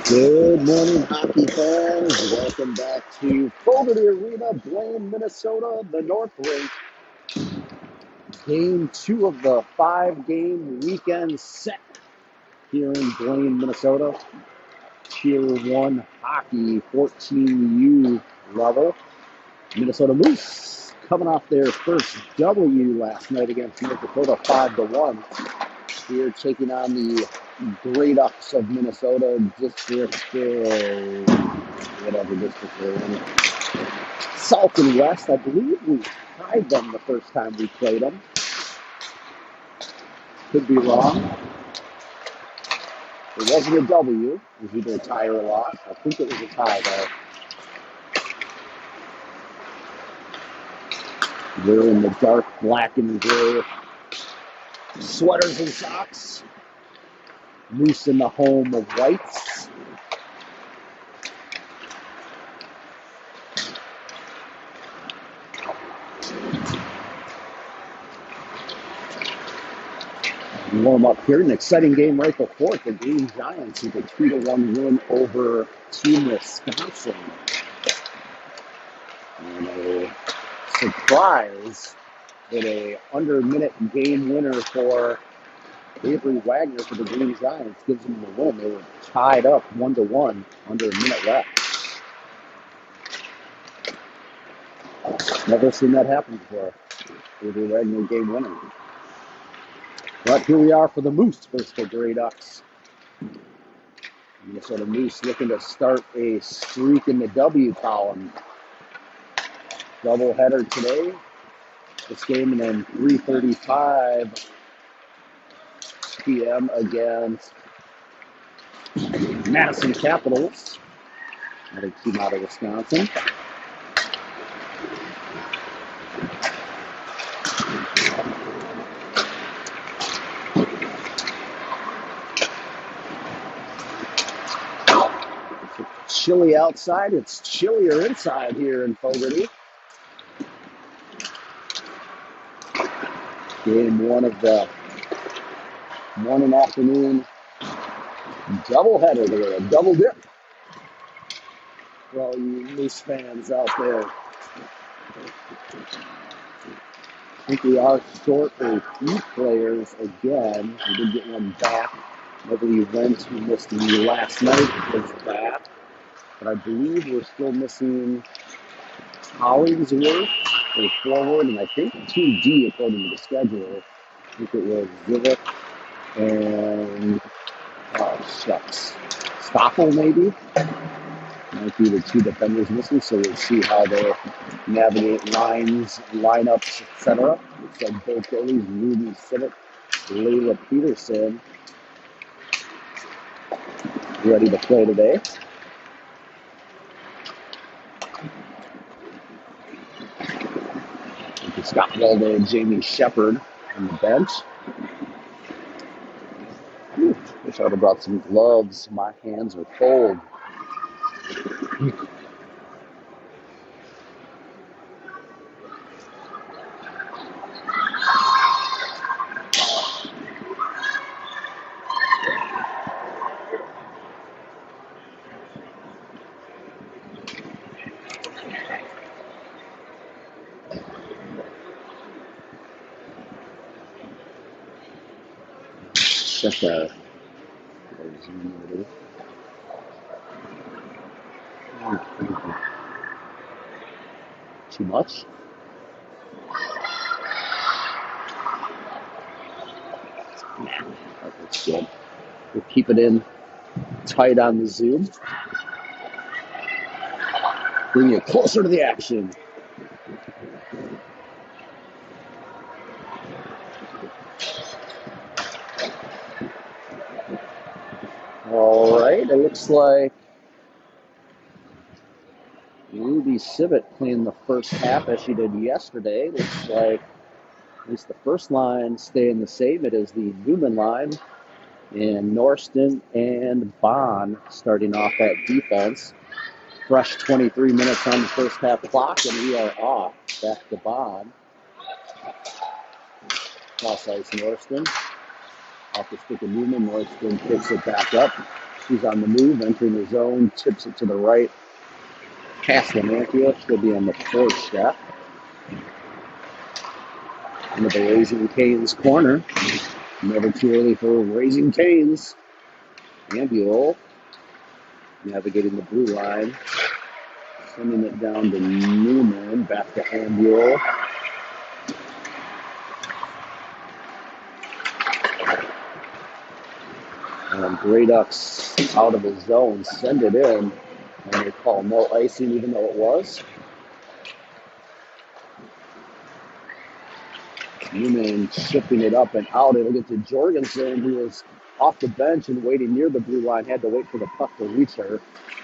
Good morning, hockey fans. Welcome back to Fogarty Arena, Blaine, Minnesota, the North Rink. Game 2 of the 5-game weekend set here in Blaine, Minnesota. Tier 1 hockey, 14U level. Minnesota Moose coming off their first W last night against North Dakota, 5-1. Here taking on the Grey Ducks of Minnesota, District, whatever district they're in. South and West, I believe we tied them the first time we played them. Could be wrong. It wasn't a W. It was either a tie or a loss. I think it was a tie, though. They're in the dark black and gray sweaters and socks. Moose in the home of whites. Warm up here. An exciting game right before it. The Green Giants with a 2-1 win over Team Wisconsin. And a surprise in a under-minute game winner for Avery Wagner for the Green Giants gives them the win. They were tied up 1-1 under a minute left. Never seen that happen before. Avery Wagner game winner. But here we are for the Moose versus the Grey Ducks. Minnesota Moose looking to start a streak in the W column. Doubleheader today. This game, and then 3:35 p.m. against Madison Capitals, another team out of Wisconsin. It's chilly outside. It's chillier inside here in Fogarty. Game 1 of the morning afternoon doubleheader there, a double dip for all you Moose fans out there. I think we are short a few players again. We did get one back. Nobody went who missed the last night was back. But I believe we're still missing Hollingsworth for forward, and I think 2D according to the schedule. I think it was Zivik and Stoffel maybe. Might be the two defenders missing, so we'll see how they navigate lines, lineups, etc. Looks like Bill Goalies, Rudy Sivic, Layla Peterson ready to play today. Scott Waldo and Jamie Shepard on the bench. Wish I would have brought some gloves. My hands are cold. Check that. Too much? That's good. We'll keep it in tight on the zoom. Bring you closer to the action. All right, it looks like Ruby Sivic playing the first half as she did yesterday. Looks like at least the first line staying the same. It is the Newman line, and Norston and Bond starting off at defense. Fresh 23 minutes on the first half clock, and we are off. Back to Bond. Cross ice Norston. Off the stick of Newman. Norston picks it back up. She's on the move, entering the zone, tips it to the right. Castellantia should be on the fourth step. Into the Raising Cane's corner. Never too early for Raising Cane's. Ambule navigating the blue line. Sending it down to Newman. Back to Ambule. And Grey Ducks out of the zone. Send it in. And they call no icing even though it was. Newman shifting it up and out. It'll get to Jorgensen, who was off the bench and waiting near the blue line. Had to wait for the puck to reach her.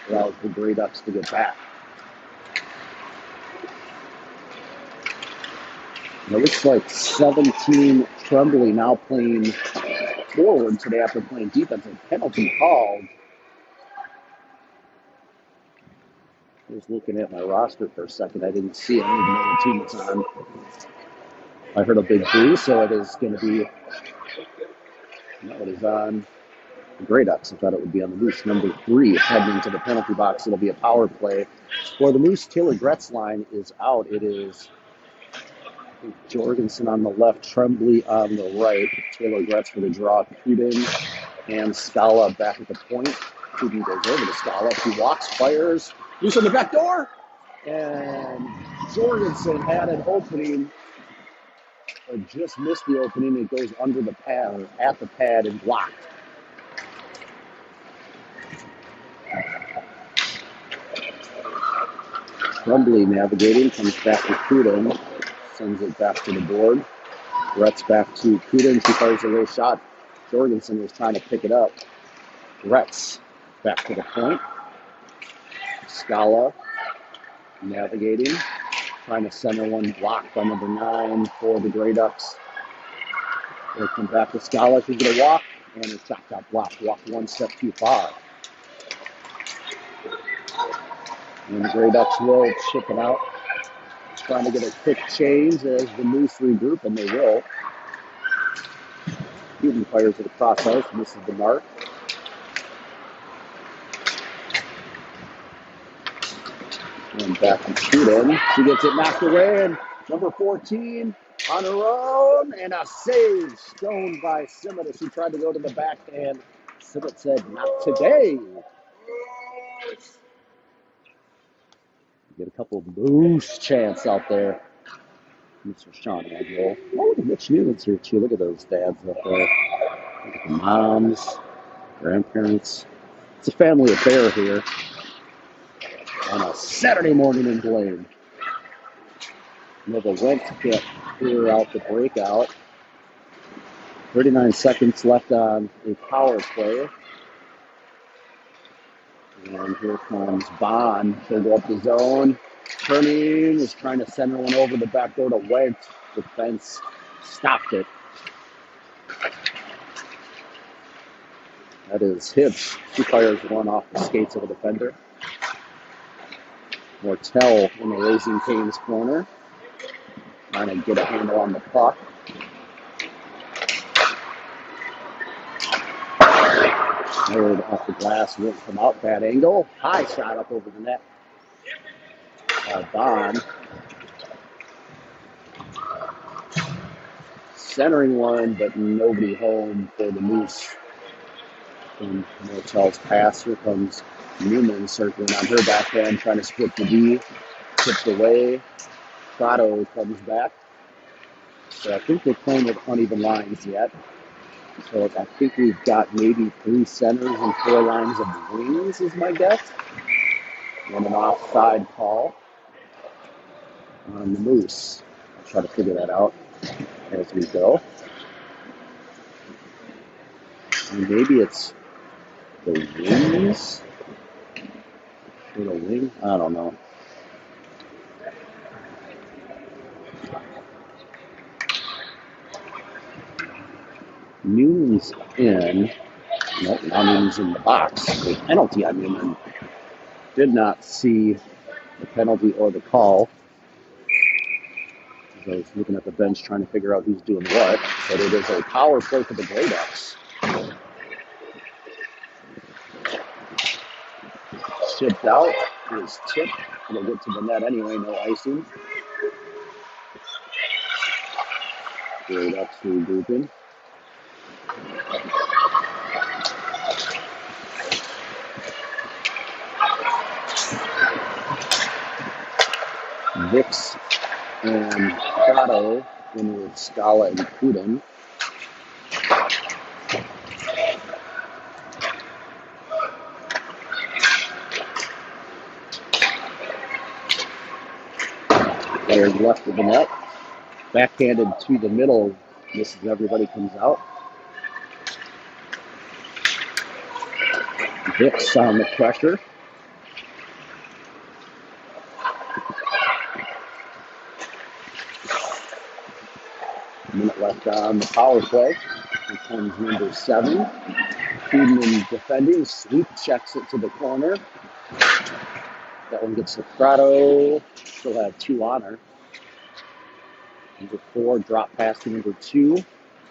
Allows the Grey Ducks to get back. And it looks like 17 Tremblay now playing forward today after playing defense. A penalty called. I was looking at my roster for a second. I didn't see it. I don't even know what team it's on. I heard a big boo, so it is going to be, no, it is on the Grey Ducks. I thought it would be on the Moose. Number 3 heading into the penalty box. It'll be a power play. For the Moose, Taylor Gretz line is out. It is Jorgensen on the left, Tremblay on the right. Taylor Gretz for the draw. Kuden and Scala back at the point. Kuden goes over to Scala. He walks, fires. Loose on the back door. And Jorgensen had an opening. Or just missed the opening. It goes under the pad, or at the pad, and blocked. Tremblay navigating, comes back to Kuden, sends it back to the board. Gretz back to Kuden. She fires a low shot. Jorgensen was trying to pick it up. Gretz back to the point. Scala navigating. Trying to center one, blocked by number 9 for the Grey Ducks. They'll come back to Scala. She's going to walk, and her shot got blocked. Walked one step too far. And the Grey Ducks will chip it out. Trying to get a quick change as the Moose regroup, and they will. Kuden fires at the cross ice, misses the mark. And back to Kuden. She gets it knocked away, and number 14 on her own, and a save stoned by Simmet as she tried to go to the backhand. Simmet said, "Not today." Get a couple of Moose chants out there. Mr. Sean Angel. Oh, the Mitch Newman's here too. Look at those dads up there. Look at the moms, grandparents. It's a family affair here on a Saturday morning in Blaine. Nova went to get clear out the breakout. 39 seconds left on a power play. And here comes Bond. She'll go up the zone. Turning, is trying to send one over the back door to Wentz. Defense stopped it. That is Hibbs. She fires one off the skates of the defender. Mortel in the Raising Cane's corner. Trying to get a handle on the puck. Fired off the glass, went from out, bad angle. High shot up over the net. Bond. Centering one, but nobody home for the Moose. And Mortel's pass. Here comes Newman circling on her backhand, trying to split the D. Tipped away. Prado comes back. So I think they're playing with uneven lines yet. So I think we've got maybe 3 centers and 4 lines of wings is my guess. And an offside call on the Moose. I'll try to figure that out as we go. And maybe it's the wings. Should a wing? I don't know. Newman's in. Nope, now Newman's in the box. A penalty on Newman. Did not see the penalty or the call. I was looking at the bench trying to figure out who's doing what. But it is a power play for the Grey Ducks. Tipped out. Is tipped. It'll get to the net anyway. No icing. Grey Ducks regrouping. Vix and Prado in with Scala and Kuden. Players left of the net. Backhanded to the middle. Misses everybody, comes out. Vix on the pressure. Minute left on the power play. Here comes number 7. Kuden defending. Sweep checks it to the corner. That one gets to Prado. Still have 2 on her. Number 4 drop pass to number 2.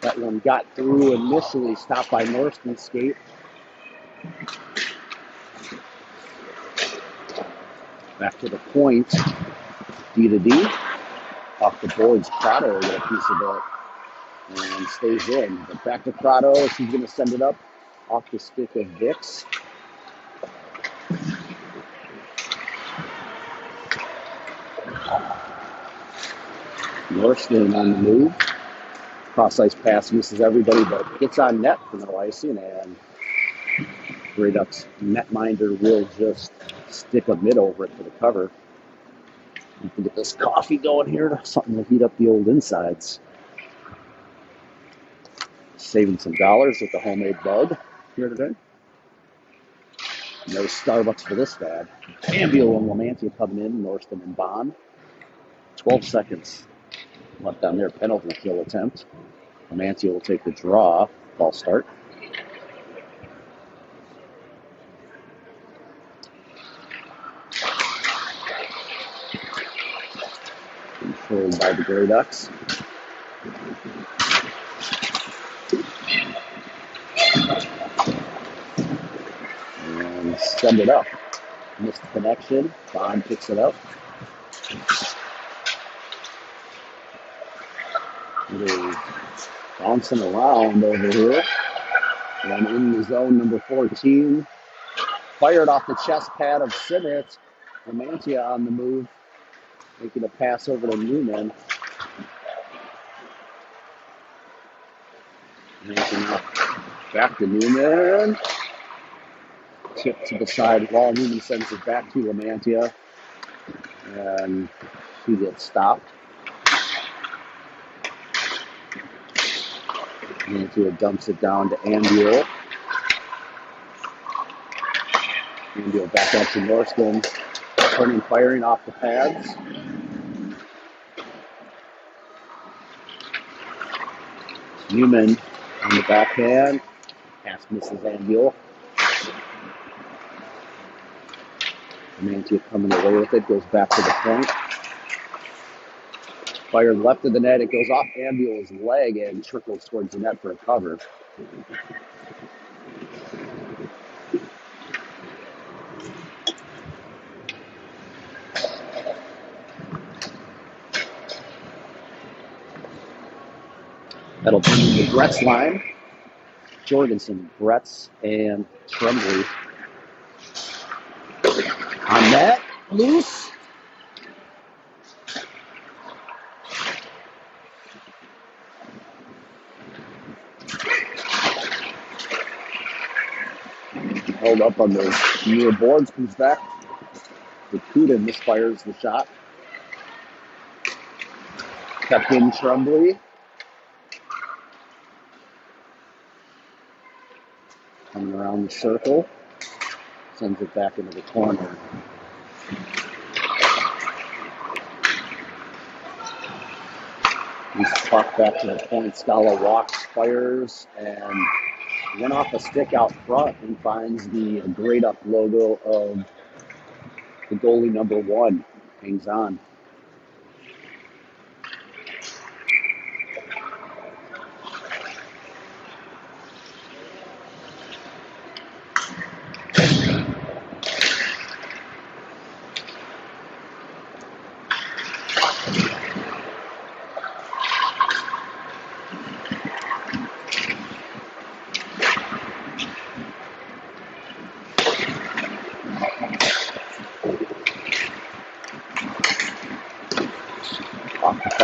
That one got through initially, stopped by Norriston's skate. Back to the point. D to D. Off the boards, Prado will get a piece of it and stays in. But back to Prado. She's going to send it up off the stick of Vix. Norriston on the move. Cross-ice pass misses everybody, but gets on net for no icing, and Grey Ducks netminder will just stick a mid over it for the cover. You can get this coffee going here, something to heat up the old insides. Saving some dollars with the homemade bug here today. No Starbucks for this dad. Ambio and Lamantia coming in, Norriston and Bond. 12 seconds left on their penalty kill attempt. Lamantia will take the draw. Ball start. Controlled by the Grey Ducks. And send it up. Missed the connection. Bond picks it up. It is bouncing around over here. And in the zone, number 14. Fired off the chest pad of Simmons. Lamantia on the move. Making a pass over to Newman. Making up back to Newman. Tip to the side wall. Newman sends it back to Lamantia. And she gets stopped. Lamantia dumps it down to Ambio. Ambio back up to Norriston. Turning, firing off the pads. Newman on the backhand. Pass misses Ambio. Lamantia coming away with it. Goes back to the point. Fired left of the net. It goes off Ambio's leg and trickles towards the net for a cover. That'll be the Bretts line. Jorgensen, Bretts, and Tremblay. On that, loose. Held up on the near boards, comes back. The Kuden misfires the shot. Kept in Tremblay. Coming around the circle. Sends it back into the corner. He's pucked back to the point. Scala walks, fires, and went off a stick out front and finds the Grey Duck logo of the goalie number 1. Hangs on.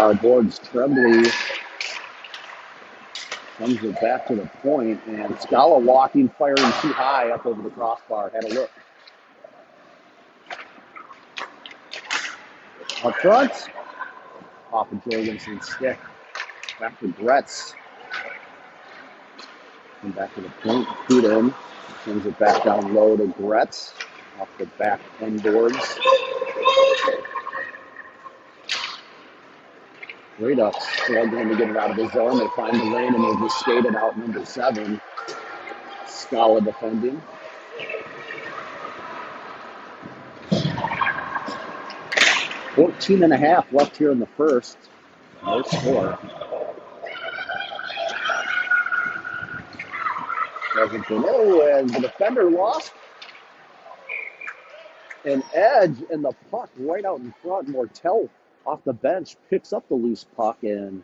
far boards. Tremblay sends it back to the point, and Scala walking, firing too high up over the crossbar. Had a look. Up front, off of Jorgensen's stick. Back to Gretz. And back to the point. Kudin sends it back down low to Gretz. Off the back end boards. Great up, struggling to get it out of the zone. They find the lane and they just skated out number 7. Scala defending. 14.5 left here in the first. No score. Oh, and the defender lost an edge, and the puck right out in front. Mortel off the bench picks up the loose puck and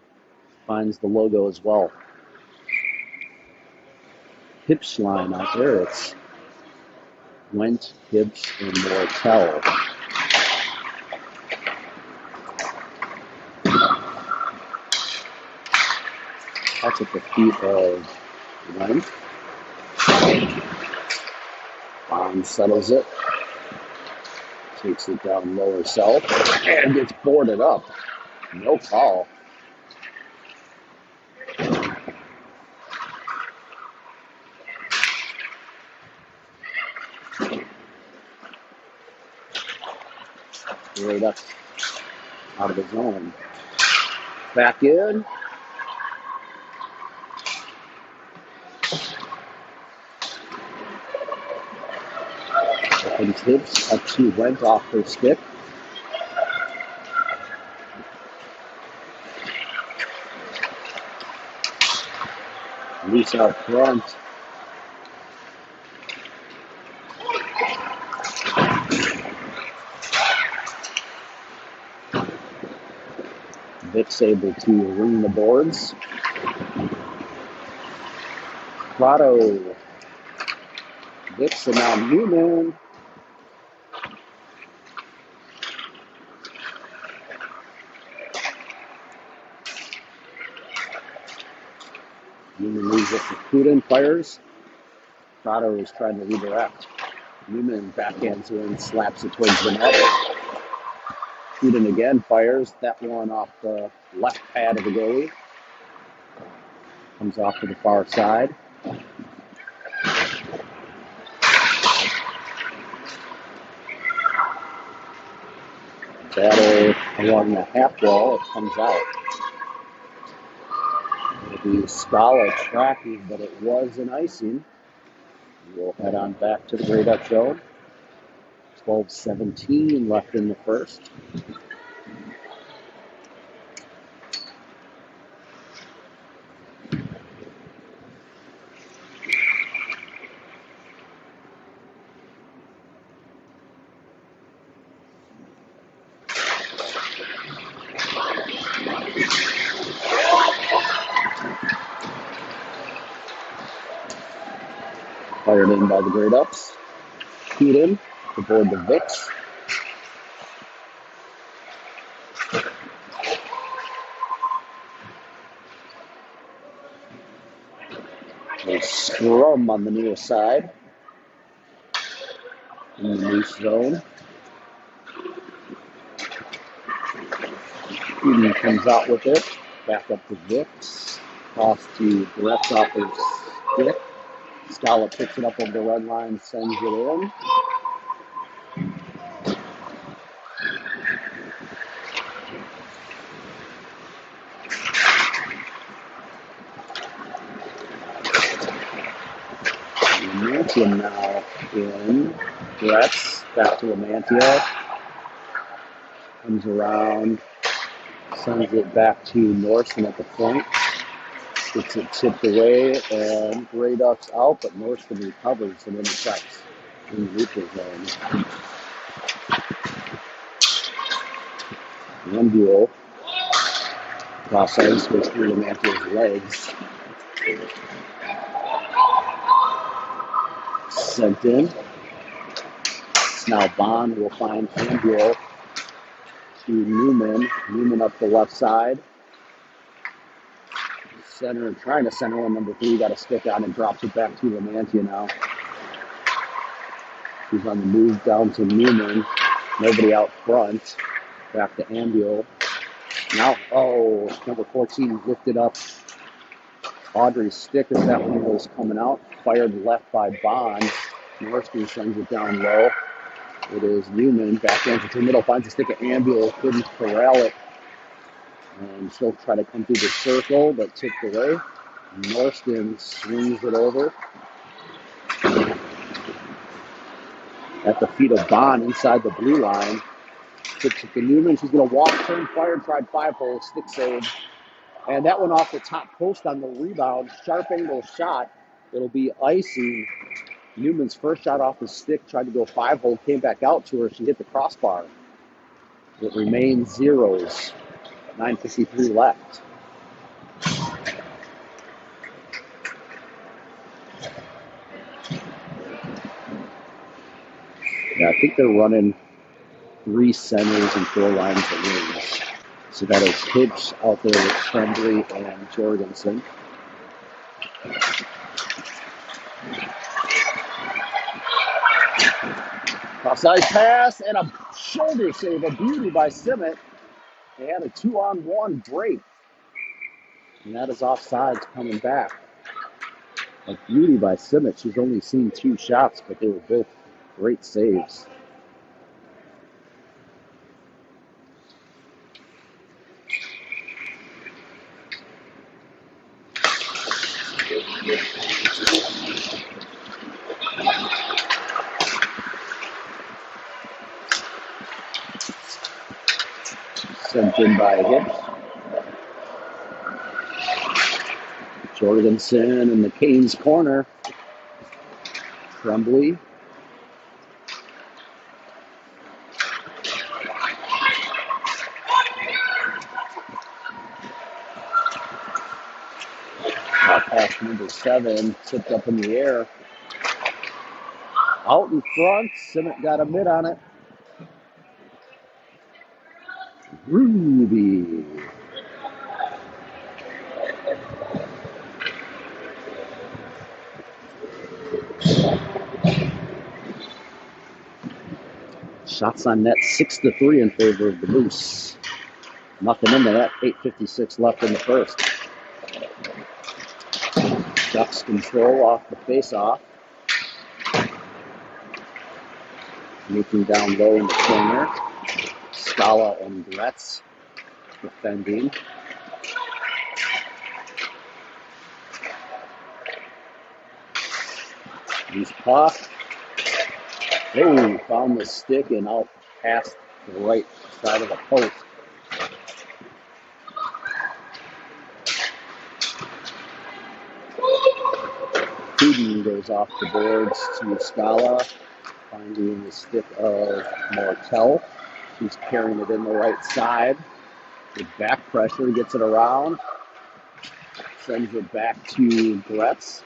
finds the logo as well. Hips line out there. It's Went, Hibbs, and Mortel. That's at the feet of Went. Bond settles it. Takes it down low herself and gets boarded up. No call. Right up out of the zone. Back in. And Tibbs up to Went off her stick. Loose out front. Vic's able to ring the boards. Prado. Vic's and now Newman. Newman leaves it to Kudin, fires. Prado is trying to redirect. Newman backhands in, slaps it towards the net. Kudin again fires. That one off the left pad of the goalie. Comes off to the far side. Battle along the half wall. It comes out. It'll be Scala tracking, but it was an icing. We'll head on back to the Grey Duck zone. 12:17 left in the first. Fired in by the Grey Ducks. Kudin aboard the Vicks. A scrum on the near side. In the loose zone. Kudin comes out with it. Back up to Vicks. Toss to Gretz off his stick. Scala picks it up over the red line, sends it in. Lamantia now in. Gretz back to Lamantia. Comes around, sends it back to Norson at the point. Gets it tipped away, and Grey Ducks out, but Northern recovers and intercepts in the neutral zone. One duel. Cross ice goes through Lamantia's legs. Sent in. Now Bond will find Andrew to Newman. Newman up the left side. Center, trying to center one. Number 3 got a stick on and drops it back to Lamantia now. He's on the move down to Newman. Nobody out front. Back to Ambuel. Now, number 14 lifted up Audrey's stick as that one was coming out. Fired left by Bond. Norsky sends it down low. It is Newman. Back into the middle. Finds a stick at Ambuel. Couldn't corral it. And she'll try to come through the circle, but tipped away. Norston swings it over. At the feet of Bond inside the blue line. Tips it to Newman. She's going to walk, turn, fire, tried 5-hole, stick save. And that went off the top post on the rebound. Sharp angle shot. It'll be icing. Newman's first shot off the stick, tried to go 5-hole, came back out to her. She hit the crossbar. It remains zeros. 9:53 left. Yeah, I think they're running 3 centers and 4 lines of wings. So that is Hibbs out there with Tremblay and Jorgensen. Offside pass and a shoulder save, a beauty by Simmet. They had a 2-on-1 break. And that is offsides coming back. A beauty by Simmet. She's only seen 2 shots, but they were both great saves. Sent in by Hibbs. Jorgensen in the Canes corner. Tremblay. Pass number 7, tipped up in the air. Out in front, Simmet got a mid on it. Ruby. Shots on net 6-3 in favor of the Moose. Nothing in that. 8:56 left in the first. Ducks control off the face-off. Making down low in the corner. Scala and Gretz defending. He's puffed. Oh, found the stick and out past the right side of the post. Peden goes off the boards to Scala, finding the stick of Martel. She's carrying it in the right side. With back pressure, gets it around. Sends it back to Gretz.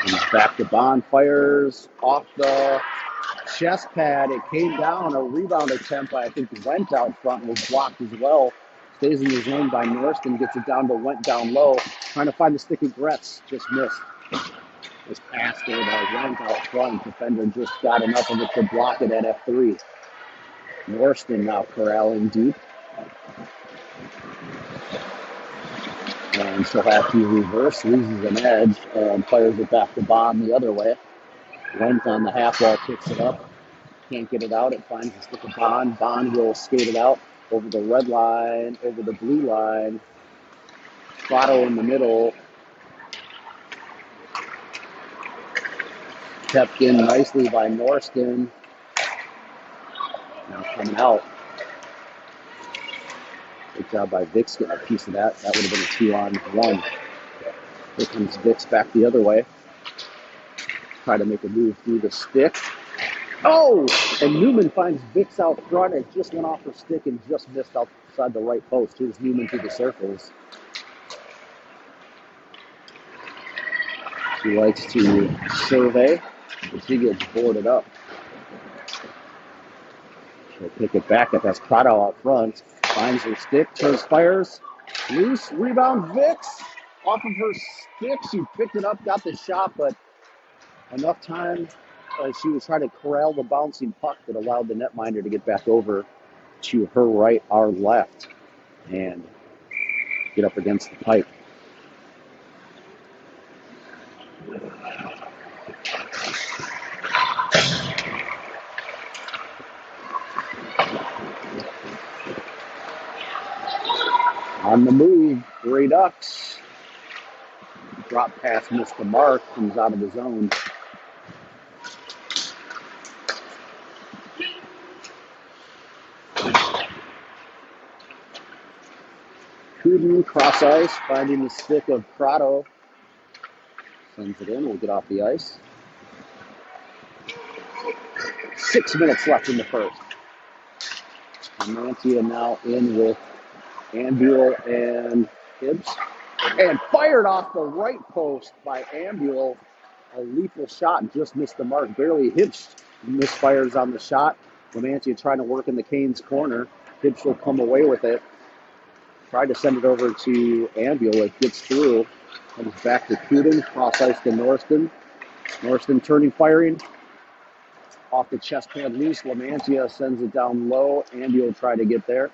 And back to Bond, fires off the chest pad. It came down. A rebound attempt by, I think, Went out front was blocked as well. Stays in the zone by Norston, gets it down, but Went down low. Trying to find the stick of Gretz. Just missed. Was passed there by Went out front. Defender just got enough of it to block it at F3. Norston now corralling deep. And she'll have to reverse, loses an edge, and fires it back to Bond the other way. Went on the half wall, picks it up. Can't get it out. It finds the stick of Bond. Bond will skate it out over the red line, over the blue line. Spotto in the middle. Kept in nicely by Norston. Now coming out. Good job by Vix getting a piece of that. That would have been a 2-on-1. Here comes Vix back the other way. Try to make a move through the stick. Oh! And Newman finds Vix out front. It just went off her stick and just missed outside the right post. Here's Newman through the circles. She likes to survey, but she gets boarded up. They'll pick it back up. That's Prado out front. Finds her stick, turns, fires. Loose, rebound, Vix. Off of her stick, she picked it up, got the shot, but enough time she was trying to corral the bouncing puck that allowed the netminder to get back over to her right, our left, and get up against the pipe. On the move, Gray Ducks. Drop pass, missed the mark, comes out of the zone. Kuden, cross ice, finding the stick of Prado. Sends it in, we'll get off the ice. 6 minutes left in the first. Lamantia now in with Ambule and Hibbs. And fired off the right post by Ambule. A lethal shot and just missed the mark. Barely hitched. Misfires on the shot. Lamantia trying to work in the Canes corner. Hibbs will come away with it. Tried to send it over to Ambule. It gets through. Comes back to Kuden. Cross ice to Norston. Norston turning, firing. Off the chest pad loose. Lamantia sends it down low. Ambule try to get there.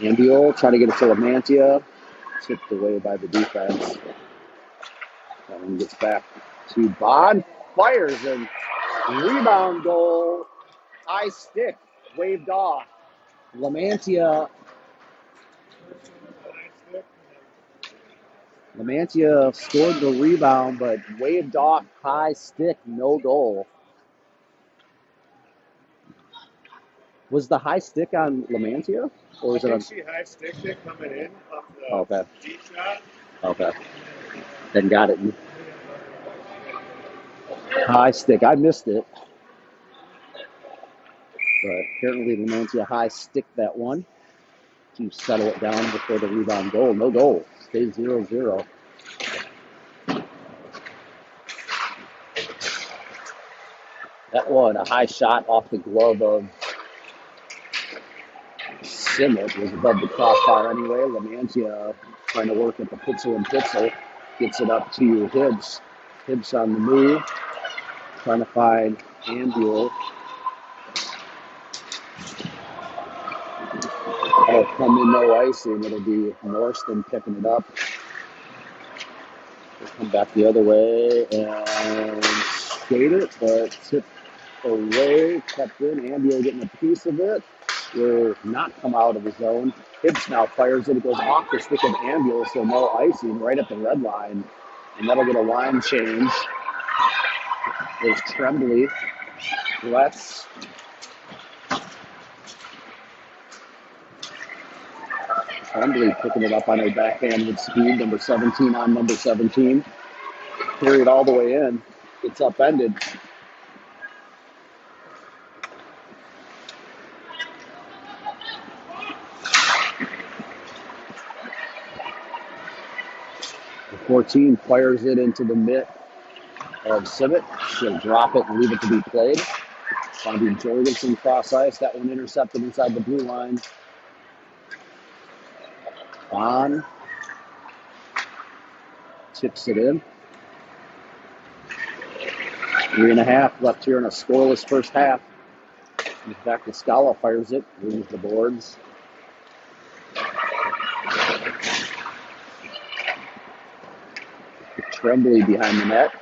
Ambule trying to get it to Lamantia. Tipped away by the defense. And gets back to Bond. Fires and rebound goal. High stick. Waved off. Lamantia scored the rebound, but waved off. High stick. No goal. Was the high stick on Lamantia? Or was it on? She high sticked it coming in off the Okay. deep shot. Okay. Then got it. High stick. I missed it. But apparently Lamantia high sticked that one to settle it down before the rebound goal. No goal. Stays 0-0. That one, a high shot off the glove of Simmett, was above the crossbar anyway. Lamantia trying to work at the Pitzel and Pitzel. Gets it up to Hibbs. Hibbs on the move. Trying to find Ambule. That'll come in, no icing. It'll be Norston picking it up. They'll come back the other way and skate it, but tipped away, kept in. Ambule getting a piece of it. Will not come out of the zone. Hibbs now fires it. It goes off the stick of Ambule, so no icing right at the red line. And that'll get a line change. There's Tremblay. Let's Tremblay picking it up on her backhand with speed. Number 17 on number 17. Carried all the way in. It's upended. The 14 fires it into the mitt of Simmett. She'll drop it and leave it to be played. Finding Jorgensen cross ice. That one intercepted inside the blue line. On. Tips it in. 3.5 left here in a scoreless first half. Comes back to Scala, fires it, wins the boards. Tremblay behind the net.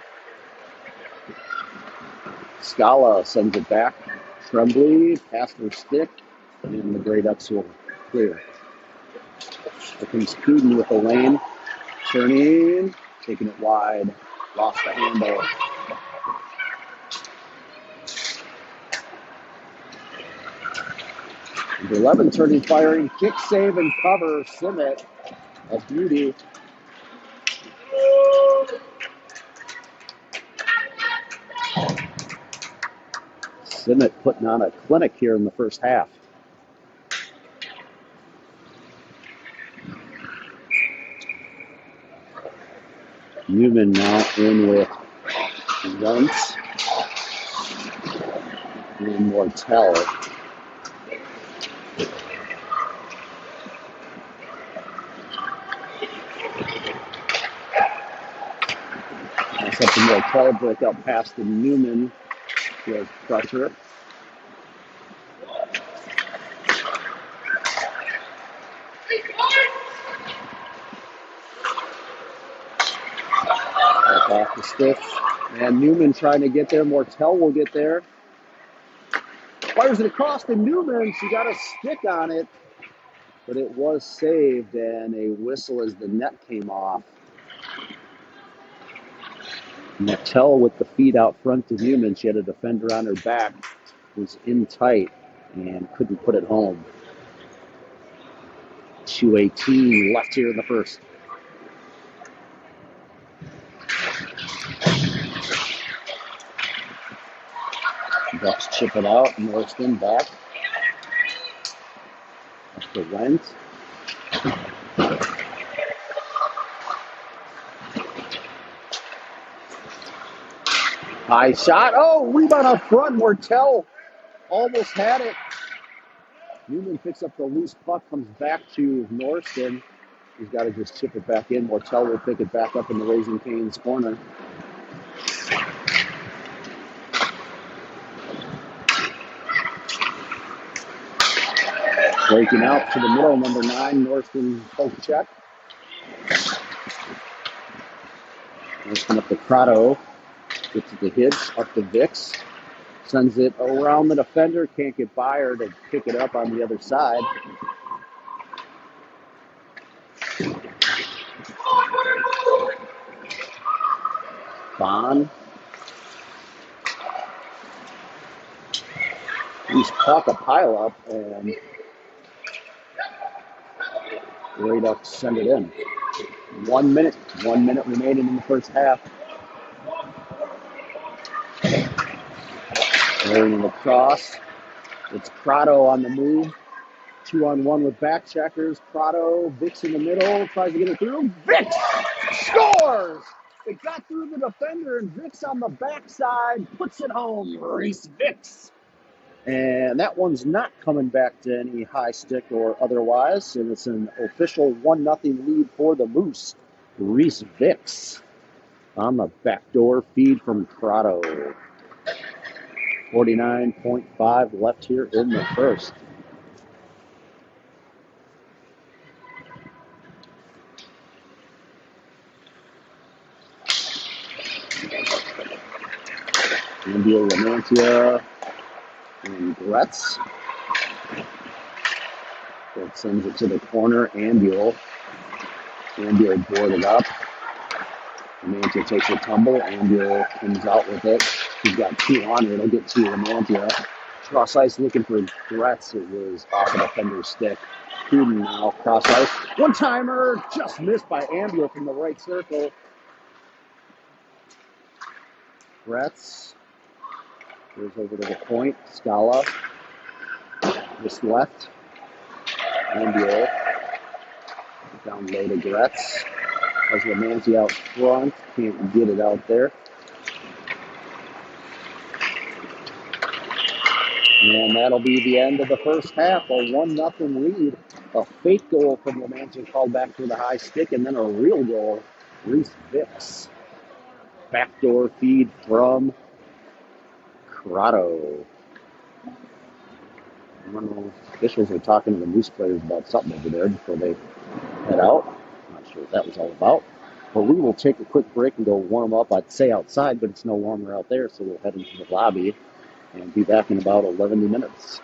Scala sends it back. Tremblay past her stick, and the Grey Ducks will clear. Here comes Kuden with the lane. Turning, taking it wide. Lost the handle. Number 11 turning, firing, kick, save, and cover. Simmett, a beauty. Simmett putting on a clinic here in the first half. Newman now in with Wentz and Mortel. That's up to Mortel, break up past the Newman. He has pressure. Back off the sticks. And Newman trying to get there. Mortel will get there. Fires it across to Newman. She got a stick on it, but it was saved, and a whistle as the net came off. Mortel with the feed out front to Newman. She had a defender on her back, was in tight, and couldn't put it home. 2:18 left here in the first. Bucks chip it out. Norriston back. Up to Wentz. High shot. Oh, rebound up front. Mortel almost had it. Newman picks up the loose puck, comes back to Norriston. He's got to just chip it back in. Mortel will pick it back up in the Raising Cane's corner. Breaking out to the middle, number 9, Norriston poke check. Norriston up to Prado. Gets it to Hitch, up to Vicks. Sends it around the defender. Can't get by her to pick it up on the other side. Bond. He's caught a pile up and ready to send it in. 1 minute remaining in the first half. Rolling across. It's Prado on the move. 2-on-1 with back checkers. Prado, Vicks in the middle, tries to get it through. Vicks scores! It got through the defender, and Vicks on the backside puts it home. Reese Vicks. And that one's not coming back to any high stick or otherwise, and it's an official 1-0 lead for the Moose. Reese Vicks on the backdoor feed from Prado. 49.5 left here in the first. Andiel, Lamantia, and Gretz. That sends it to the corner. Andiel boarded up. Lamantia takes a tumble. Andiel comes out with it. He's got 2 on her. It'll get to Lamantia. Cross ice looking for Gretz. It was off a defender's stick. Cuden now cross ice. One timer just missed by Andiel from the right circle. Gretz goes over to the point. Scala just left. Andiel down low to Gretz. Has Lamantia out front. Can't get it out there. And that'll be the end of the first half. A 1-0 lead. A fake goal from Lamantia called back for the high stick, and then a real goal. Reese Vicks. Backdoor feed from Prado. I don't know. Officials are talking to the Moose players about something over there before they head out. Not sure what that was all about. But we will take a quick break and go warm up. I'd say outside, but it's no warmer out there, so we'll head into the lobby and be back in about 11 minutes.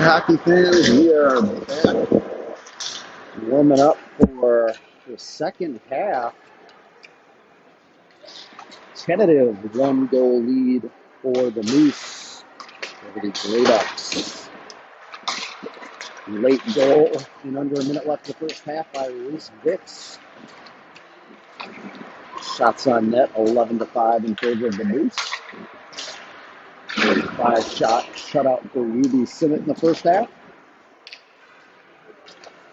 right, hockey fans, we are back warming up for the second half. Tentative 1-goal lead for the Moose over the Grey Ducks. Late goal in under a minute left in the first half by Reese Vicks. Shots on net 11-5 in favor of the Moose. 5-shot shutout for Ruby Simmett in the first half.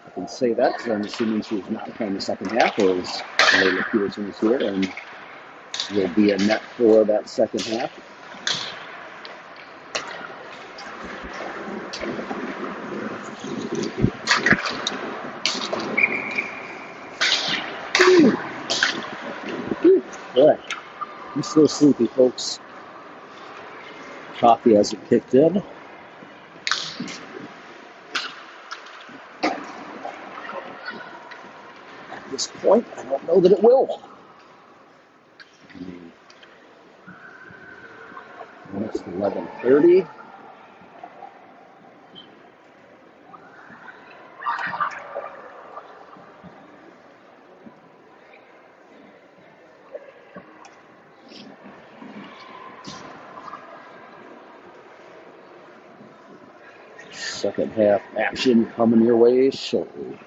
I can say that because I'm assuming she's not playing the second half, or as Layla Peterson is here and will be a net for that second half. Boy, I'm still sleepy, folks. Coffee hasn't kicked in. At this point, I don't know that it will. It's 11:30. Second half action coming your way shortly.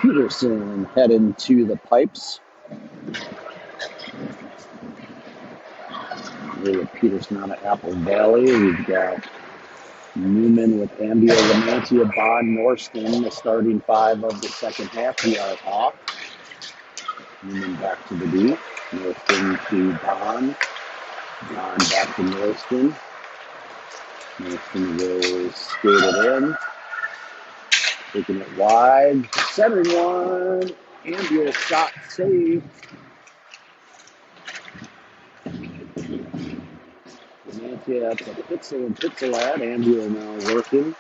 Peterson heading to the pipes. With Peterson out of Apple Valley. We've got Newman with Ambio, Lamantia, Bond, Norston, the starting five of the second half. We are off. Newman back to the D. Norston to Bond. Bond back to Norston. Norston will skate it in. Taking it wide. Centering one. Ambio shot saved. Lamantia to Pitzel and Pitzelad. Ambio now working.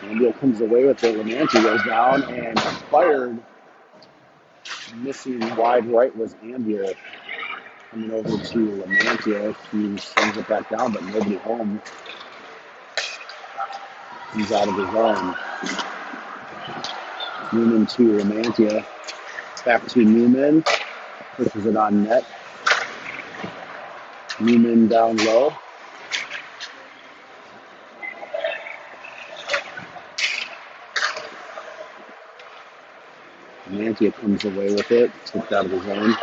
Ambio comes away with it. Lamantia goes down and fired. Missing wide right was Ambio. Coming over to Lamantia. He sends it back down, but nobody home. He's out of his zone. Newman to Lamantia. Back to Newman. Pushes it on net. Newman down low. Lamantia comes away with it. Tipped out of his zone.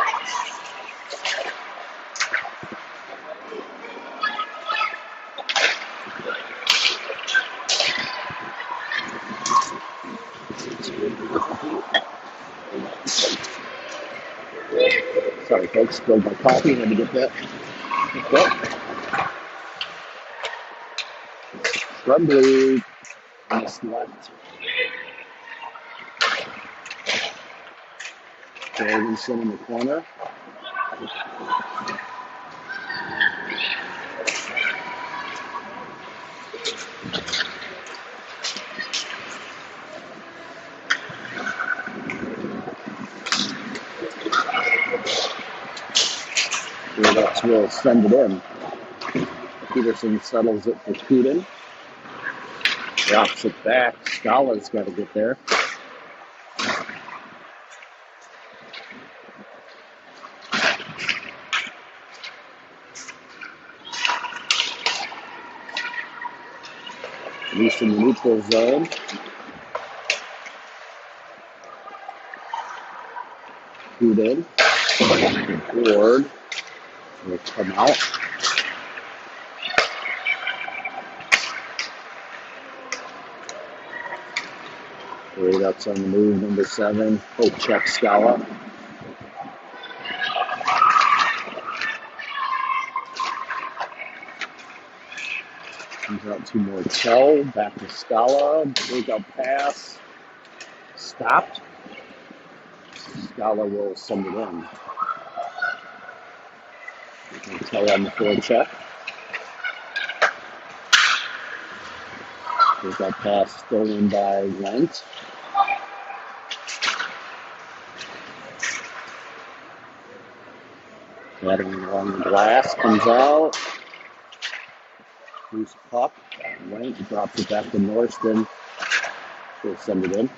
Sorry, folks, spilled my coffee. Had to get that picked up. Crumbly. Missed left. Jorgensen in the corner. Redux will send it in. Peterson settles it for Kuden. Drops it back. Scala's got to get there. Loose in the neutral zone. Kuden. Ward will come out. Redux on the move, number 7. Hope check Scala. Comes out to Mortel, back to Scala, breakout pass, stopped. Scala will send it in. Mortel on the forecheck. There's that pass stolen by Lent. Battering along the glass, comes out. Loose puck. Lent drops it back to Norston. He'll send it in.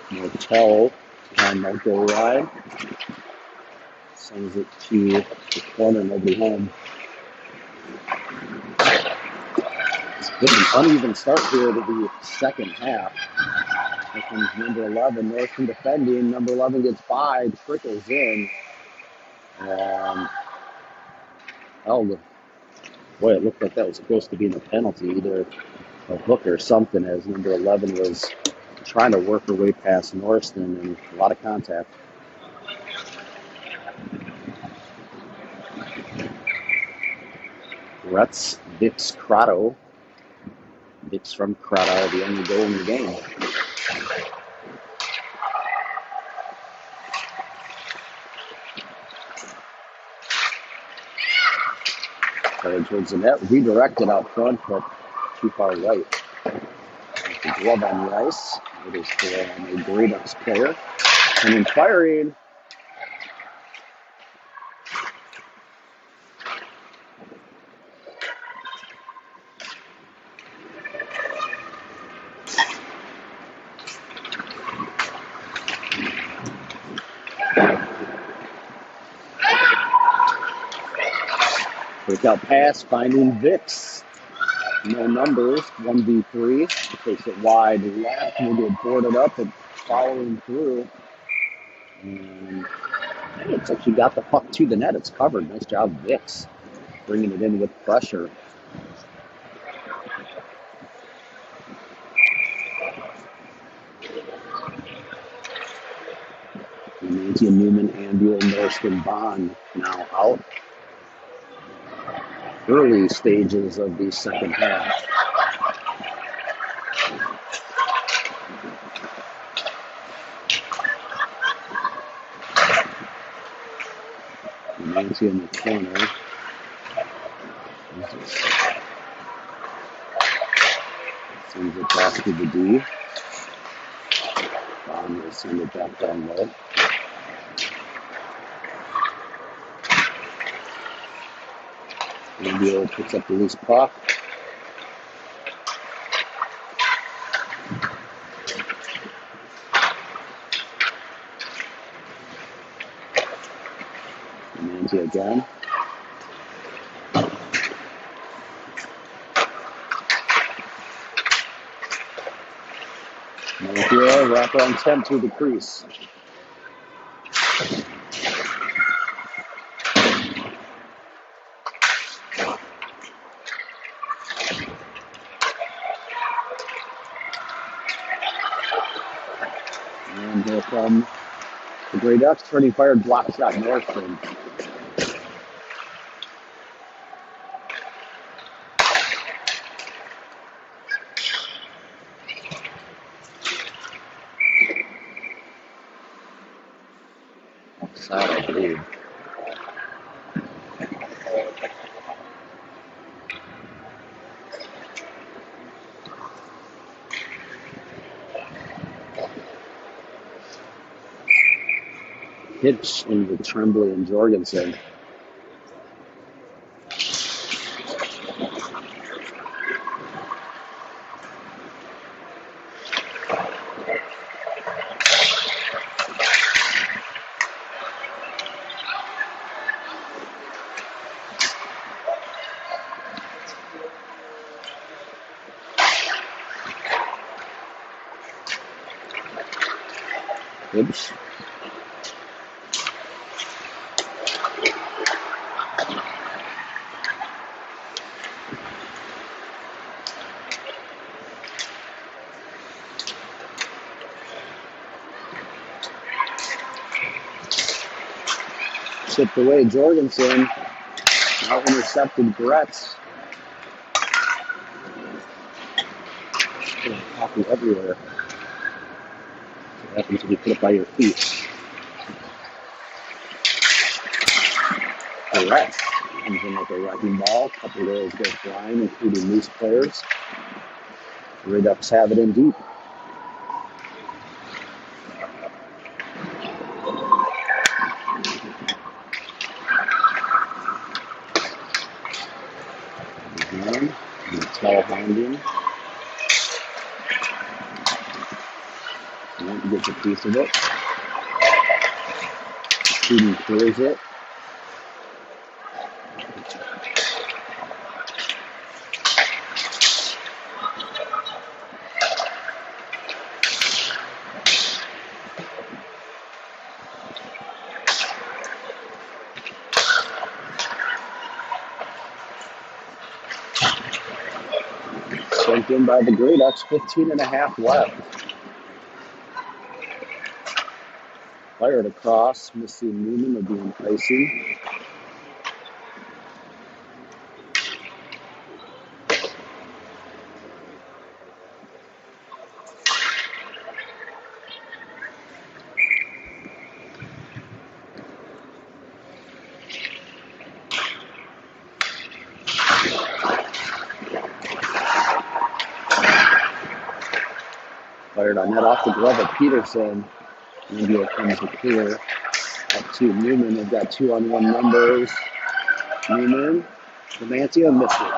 Martell behind Marco Ride. Sends it to the corner, nobody home. It's been an uneven start here to the second half. Here comes number 11, Norston defending. Number 11 gets by, trickles in. And, boy, it looked like that was supposed to be a penalty, either a hook or something, as number 11 was trying to work her way past Norston, and a lot of contact. Retz, Vix Crotto. Vix from Crotto, the only goal in the game. Carried towards the net, redirected out front, but too far right. The glove on the ice. It is for a Great player. And in firing, breakout pass, finding Vix. No numbers, 1v3. Takes it wide left, will get boarded up and following through. And it looks like she got the puck to the net. It's covered. Nice job, Vix, bringing it in with pressure. Nancy Newman, Ambule, Norston, Bond now out. Early stages of the second half. Nancy in the corner. Sends it back to the D. Bond will send it back down low. Ambule picks up the loose puck. Nancy again. Nancy, wrap around 10 through the crease. And here come the Grey Ducks, turning fired block shot, Norston. Offside, I believe. Hitch into Tremblay and Jorgensen. Hitch. Chipped away, Jorgensen. Now intercepted Gretz. Hockey everywhere. What happens when you put it by your feet? Gretz Comes in like a wrecking ball. A couple of those go flying, including Moose players. The Red Ducks have it in deep. Again, the tall hounding. And gets a piece of it. Student clears it. Sent in by the Grey Ducks, 15.5 left. Fired across, missing Newman of being icing. Fired on net off the glove of Peterson. India comes to clear up to Newman. They've got 2-on-1 numbers. Newman, Lamantia missed it.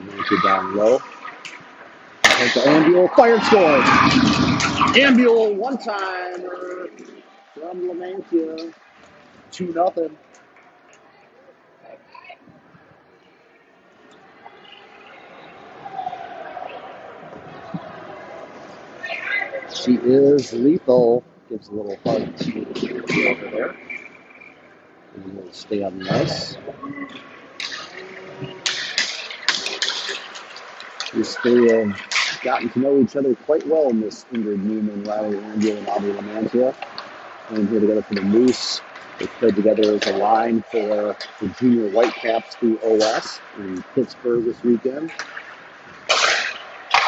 Lamantia down low. Like the Ambuel, fired, scores. Ambuel, one-timer from Lamantia. 2-0. She is lethal. Gives a little hug to over there. And we'll stay on the ice. They have gotten to know each other quite well in this Ingrid Newman, Riley Ambuel, and Audrey Lamantia. Playing here together for the Moose. They played together as a line for the junior Whitecaps through OS in Pittsburgh this weekend.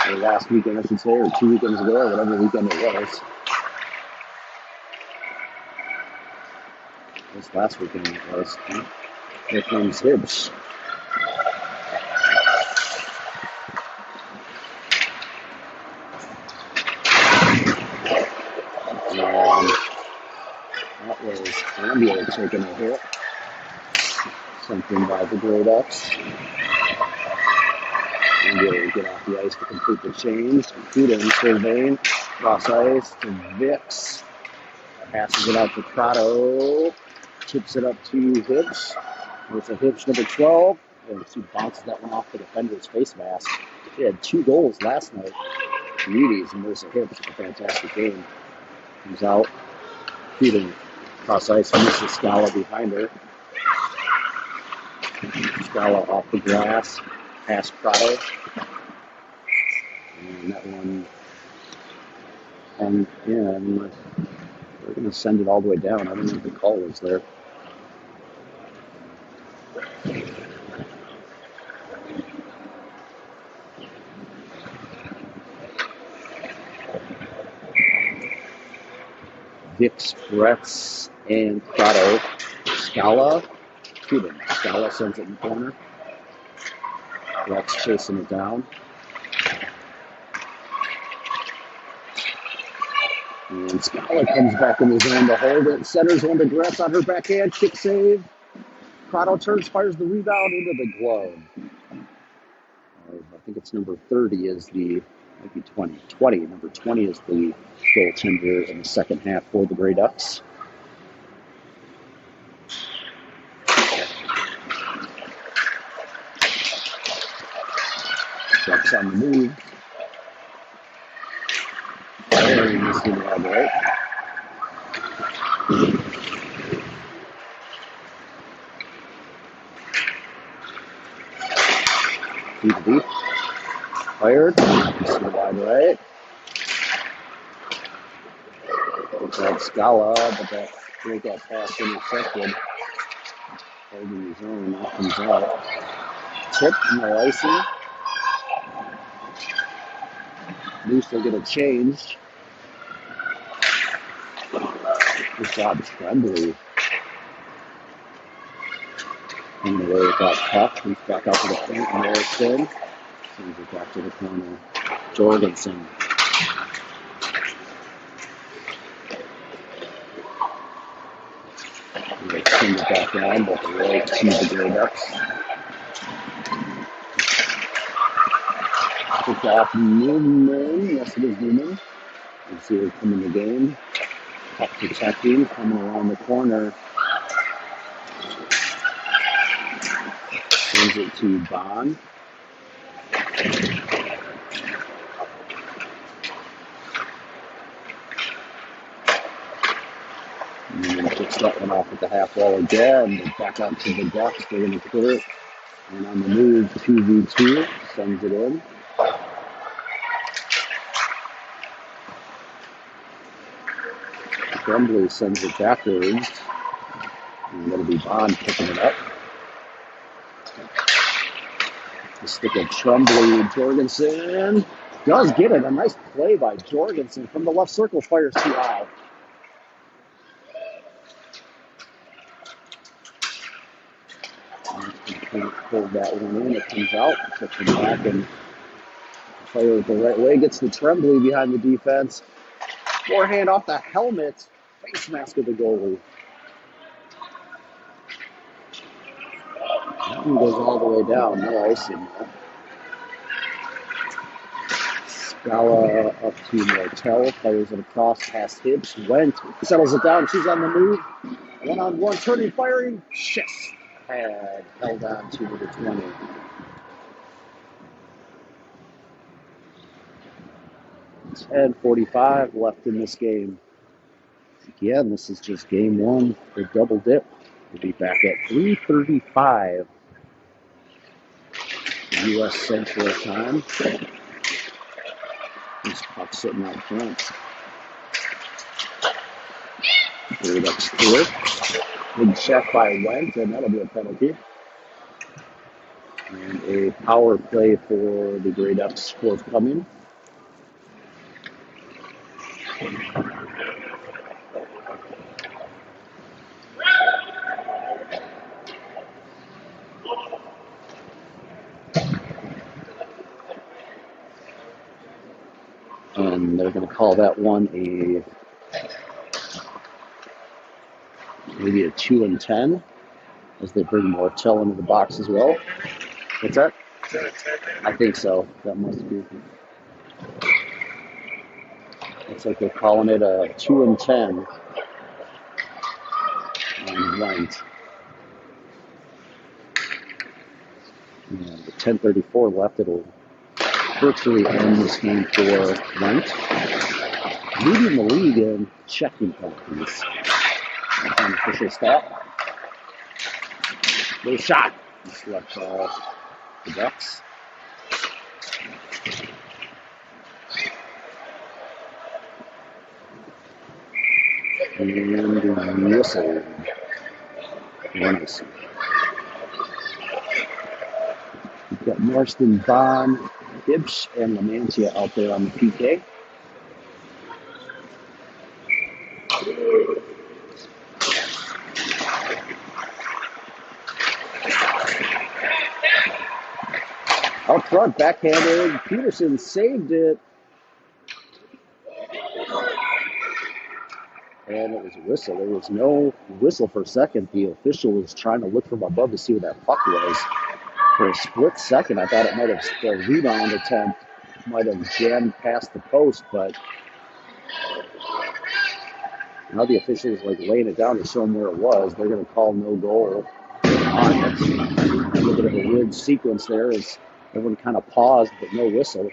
Or last weekend, I should say, or 2 weekends ago, or whatever weekend it was. It was last weekend it was. Here comes Hibbs. And that was Ambuel taking a hit. Something by the Grey Ducks. Ambuel get off the ice to complete the change. Peter surveying. Cross ice to Vicks. Passes it out to Prado. Chips it up to Hibbs. It's a Hibbs number 12. And she bounces that one off the defender's face mask. She had 2 goals last night. Beauties and Marissa Hibbs with a fantastic game. Comes out. Peter cross ice. Misses Scala behind her. Scala off the glass. Past Prado. And that one hung in. We're going to send it all the way down. I don't know if the call was there. Vicks, Bretz, and Prado. Scala. Cuban. Scala sends it in the corner. Bretz chasing it down. And Scala comes back in the zone to hold it. Centers one to Gretz on her backhand. Kick save. Prado turns, fires the rebound into the glove. I think it's number 30 is the, might be 20. 20. Number 20 is the goaltender in the second half for the Grey Ducks. Ducks on the move. Very missing the head, right? Deep. Fired. Missing the wide right. Looks like Scala, but that breakout pass intercepted. Holding his own, that comes out. Tip, no icing. Moose will get a change. Good job, Tremblay. Coming away with that puck. He's back out to the point. Morrison sends it back to the corner. Jorgensen. They send it back down, but right to the Grey Ducks. Picked off Newman. Yes, it is Newman. You see her come in the game. Puck protecting, coming around the corner. Sends it to Bond. And picks that one off at the half wall again. Back out to the Ducks. They're going to clear it. And on the move, 2v2. Sends it in. Tremblay sends it backwards. And that'll be Bond picking it up. The stick of Tremblay. Jorgensen does get it. A nice play by Jorgensen from the left circle. Fires too high. Pulled that one in. It comes out. Puts it back and fires the right way. Gets the Tremblay behind the defense. Forehand off the helmet. Face mask of the goalie. That one goes all the way down. No icing there. Scala up to Martel. Fires it across past Hibbs. Went. Settles it down. She's on the move. One-on-one. Turning, firing. Chest pad. Held on to the 20. .45 left in this game. Again, this is just game one for Double Dip. We'll be back at 3:35 U.S. Central Time. This puck sitting out front. Grey Ducks clear. Good check by Went, and that'll be a penalty. And a power play for the Grey Ducks forthcoming. And they're going to call that one maybe a 2 and 10 as they bring Martel into the box as well. What's that? I think so. That must be. Looks like they're calling it a 2 and 10 on Went. And with 10:34 left, it'll virtually end this game for Went. Leading the league in checking penalties. Unofficial stat. Little shot. Just left the Ducks. And whistle. Nice. We've got Marston, Bond, Hibbs, and Lamantia out there on the PK. Out front, backhanded. Peterson saved it. And it was a whistle. There was no whistle for a second. The official was trying to look from above to see where that puck was. For a split second, I thought it might have, the rebound attempt might have jammed past the post, but now the official is like laying it down to show them where it was. They're going to call no goal on it. A little bit of a weird sequence there as everyone kind of paused, but no whistle.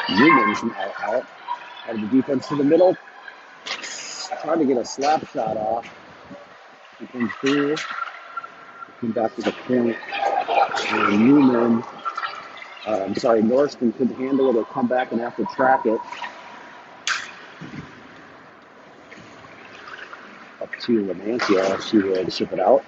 Newman's now out of the defense to the middle. Trying to get a slap shot off. He comes through. Come back to the point. And Newman, Norston couldn't handle it or come back and have to track it. Up to Lamantia. She will ship it out.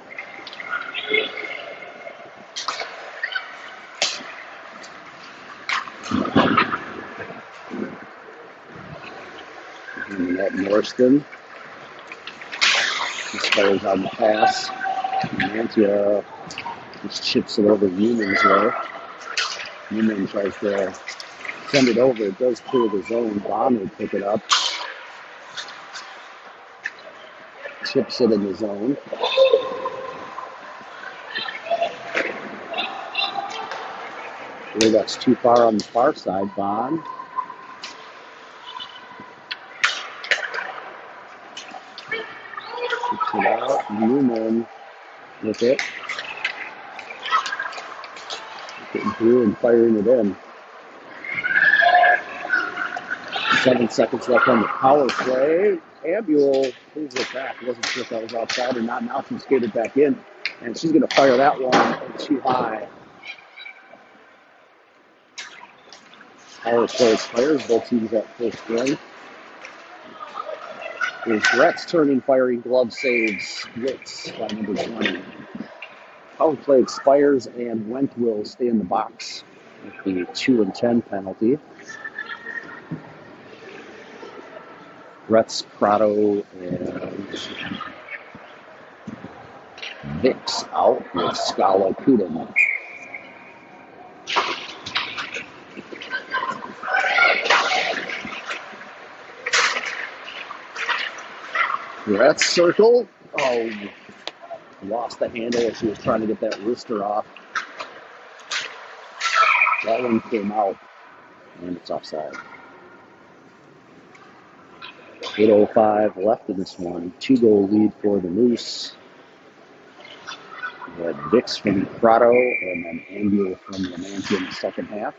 Got Norston. He fires on the pass. Mantia just chips it over Newman's way. Newman tries to send it over. It does clear the zone. Bond will pick it up. Chips it in the zone. Really, that's too far on the far side. Bond. Chips it out. Newman with it. Getting through and firing it in. 7 seconds left on the power play. Abule pulls it back. I wasn't sure if that was outside or not. Now she skated back in. And she's going to fire that one too high. Power play expires. Both teams at full strength. There's Brett's turning, firing glove saves. Blitz by number 20. Power play expires, and Went will stay in the box with the 2 and 10 penalty. Brett's Prado and Vix out with Scala Kudin. Brett's circle. Oh, lost the handle as she was trying to get that wrister off. That one came out, and it's offside. 8:05 left in this one. 2-goal lead for the Moose. We had Vix from Prado and then Ambule from Lamantia in the second half.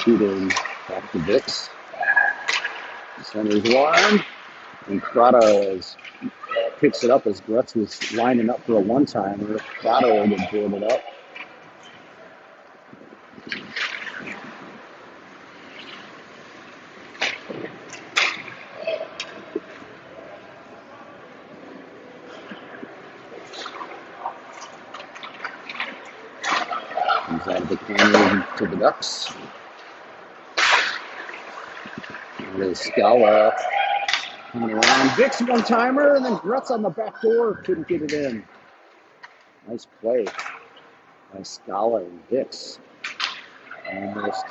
Shooting back to Vix. Centers one. And Prado picks it up as Gretz was lining up for a one-timer. Prado will get boarded up. Comes out of the corner to the Ducks. There's Scala coming around. Vix one-timer, and then Gretz on the back door. Couldn't get it in. Nice play by Scala and Vix. Almost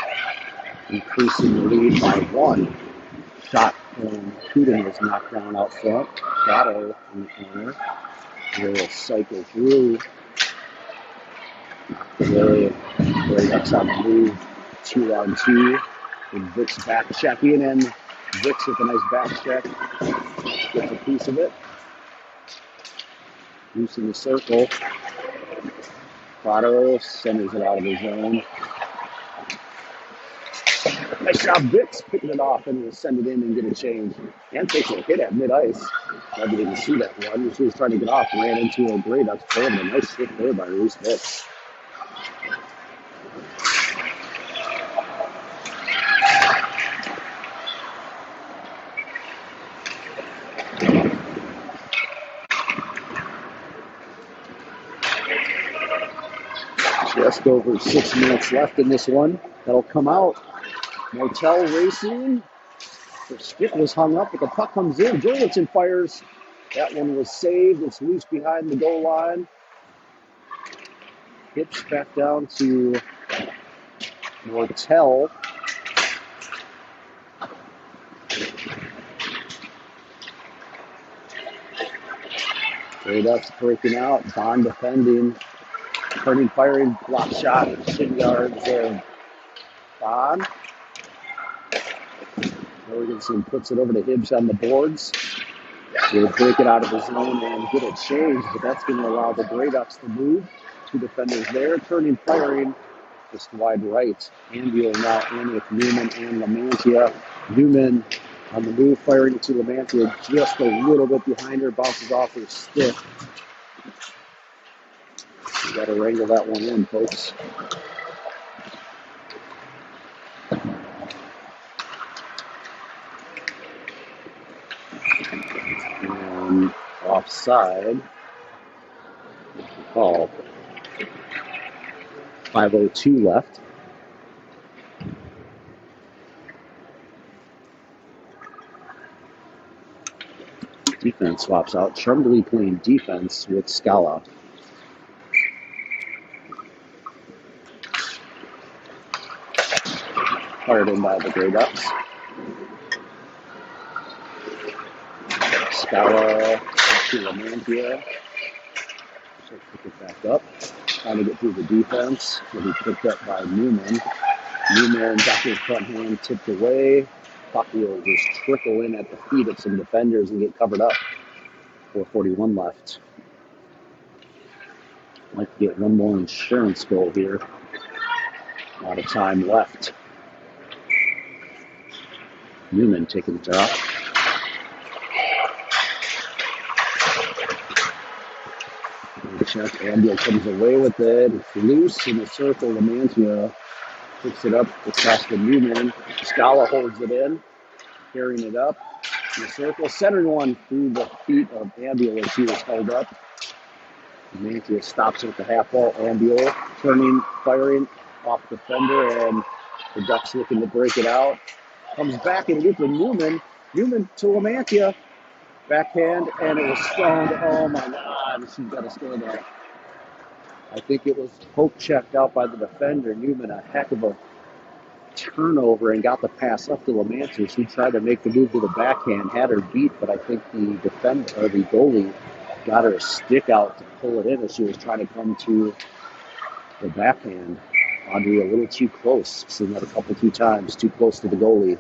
increasing the lead by 1. Shot from Kudin was knocked down out front. Prado in the corner. They'll cycle through. Away. Ducks on the move. 2-on-2. And Vix back checking, and Vix with a nice back check. Gets a piece of it. Loose in the circle. Prado centers it out of his zone. Nice job, Vix picking it off, and will send it in and get a change. And takes a hit at mid-ice. Maybe didn't see that one. She was trying to get off, ran into a Grey Ducks player. A nice hit there by Reese Vix. Just over 6 minutes left in this one. That'll come out. Motel racing. Her stick was hung up, but the puck comes in. Jorgensen fires. That one was saved. It's loose behind the goal line. Pitch back down to Motel. Grey Ducks breaking out. Bond defending. Turning, firing, block shot, 10 yards of Bond. Jorgensen puts it over to Hibbs on the boards. He'll break it out of his zone and get it changed, but that's going to allow the Grey Ducks to move. 2 defenders there, turning, firing, just wide right. Ambule now in with Newman and Lamantia. Newman on the move, firing to Lamantia just a little bit behind her, bounces off her stick. You got to wrangle that one in, folks. And offside. call. 5:02 left. Defense swaps out. Tremblay playing defense with Scala. Fired in by the Grey Ducks. Scala to Lamantia. So pick it back up. Trying to get through the defense. Will be picked up by Newman. Newman got his front hand tipped away. Puck will just trickle in at the feet of some defenders and get covered up. 4:41 left. Like to get one more insurance goal here. A lot of time left. Newman taking the drop. Check. Ambiel comes away with it. It's loose in the circle. Lamantia picks it up across the Newman. Scala holds it in, carrying it up in the circle. Centering one through the feet of Ambiel as he was held up. Lamantia stops it at the half wall. Ambiel turning, firing off the fender, and the Ducks looking to break it out. Comes back and with the Newman. Newman to Lamantia. Backhand, and it was stoned. Oh my God, she's got to stand up. I think it was poke checked out by the defender. Newman, a heck of a turnover, and got the pass up to Lamantia. She tried to make the move to the backhand, had her beat, but I think the defender or the goalie got her stick out to pull it in as she was trying to come to the backhand. Audrey a little too close. Seen that a two times, too close to the goalie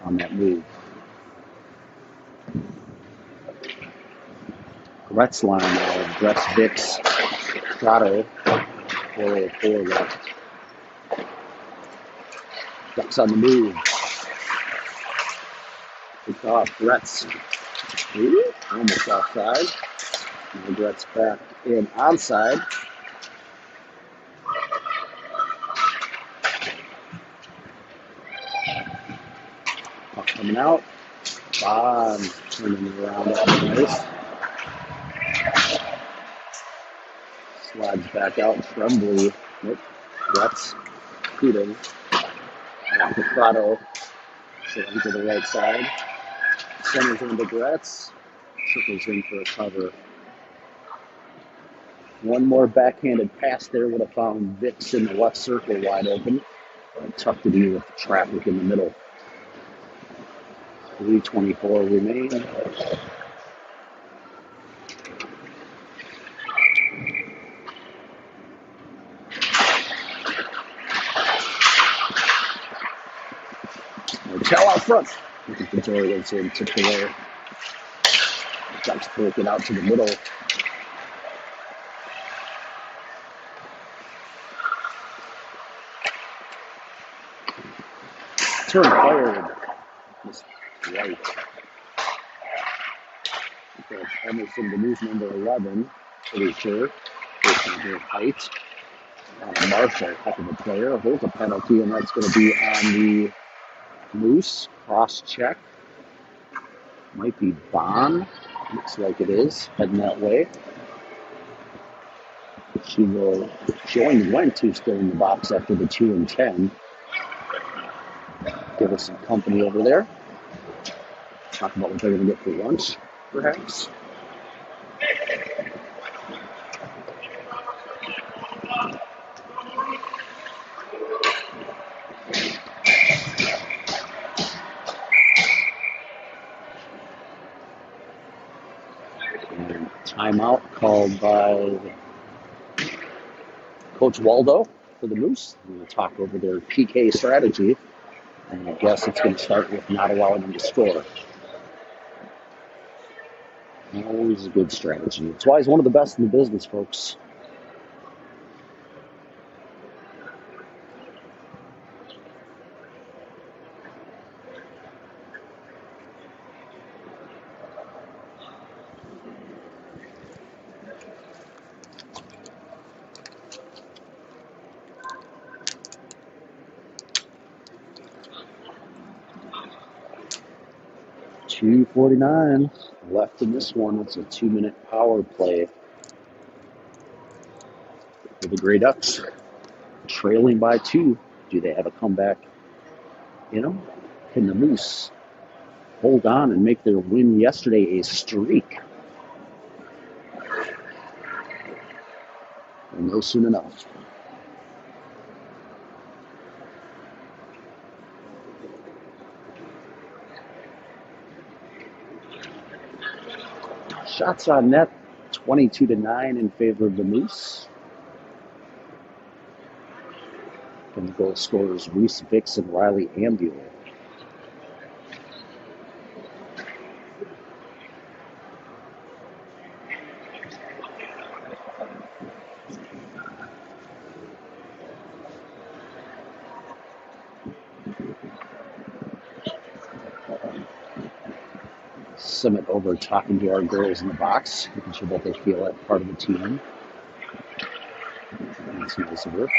on that move. Gretz line now. Gretz, Vicks, Prado. 4:04 left. Ducks on the move. Good off. Gretz. Almost offside. Now Gretz back in onside. Puck coming out. Bond turning around up nice. Slides back out. Tremblay. Nope. Gretz. Cooting. Back to Prado. Sitting to the right side. Centers into Gretz. Trickles in for a cover. One more backhanded pass there would have found Vicks in the left circle wide open. Tough to do with the traffic in the middle. 3:24 remain. Tell out front. I think the door was in, tipped away. Ducks break it out to the middle. Turn fired. Just right. Because Emerson, the news number 11, pretty sure. Based on her height. Marshall, heck of a player. There's a penalty, and that's going to be on the Moose. Cross check. Might be Bond. Looks like it is. Heading that way. She only went two still in the box after the 2 and 10. Give us some company over there. Talk about what they're going to get for lunch, perhaps. And timeout called by Coach Waldo for the Moose. We're going to talk over their PK strategy. And I guess it's going to start with not allowing them to score. Always a good strategy. It's why he's one of the best in the business, folks. .249 left in this one. It's a 2-minute power play. for the Grey Ducks. Trailing by 2. Do they have a comeback? Can the Moose hold on and make their win yesterday a streak? We'll know soon enough. Shots on net, 22-9 in favor of the Moose. And the goal scorers Reese Vicks and Riley Ambuel. Summit over talking to our girls in the box, making sure that they feel that part of the team. That's nice of her.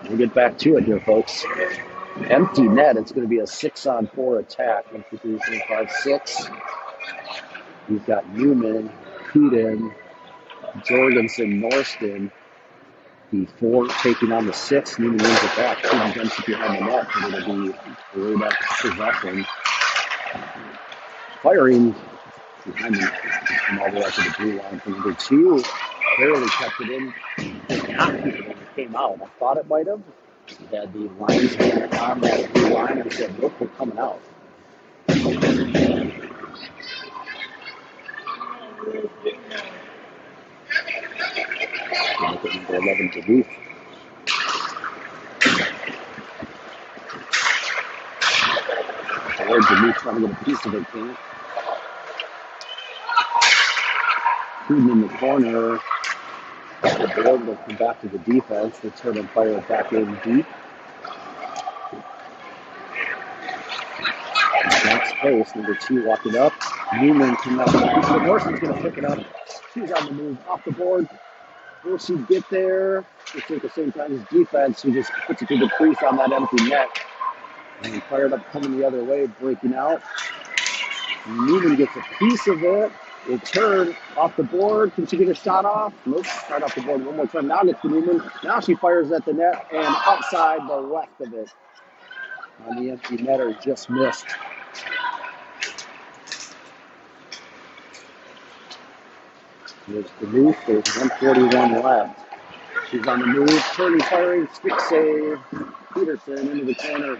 We'll get back to it here, folks. Empty net. It's going to be a 6-on-4 attack. 1, 2, 3, 4, 5, 6. We've got Newman, Peden, Jorgensen, Norston. The 4 taking on the 6. Newman wins it back. Peden jumps it behind the net. And it'll be way back possession. Firing behind the net from all the way to the blue line from number 2. Barely kept it in. Did not keep it in. It came out. I thought it might have. He had the linesman on that blue line and said, look, we're coming out. Look at number 11, Duluth. Duluth trying to get a piece of it, can't. Peden in the corner. The board will come back to the defense. They turn and fire it back in deep. That space, number 2 walking up. Newman coming up. Norston's going to pick it up. She's on the move off the board. Will she get there? It's at the same time as defense. She just puts it to the crease on that empty net. And fired up coming the other way, breaking out. Newman gets a piece of it. Will turn off the board. Can she get a shot off? Nope. Right off the board one more time. Now gets to Newman. Now she fires at the net and outside the left of it. On the empty netter, just missed. There's Duluth. There's 1:41 left. She's on the move. Turning, firing, stick save. Peterson into the corner.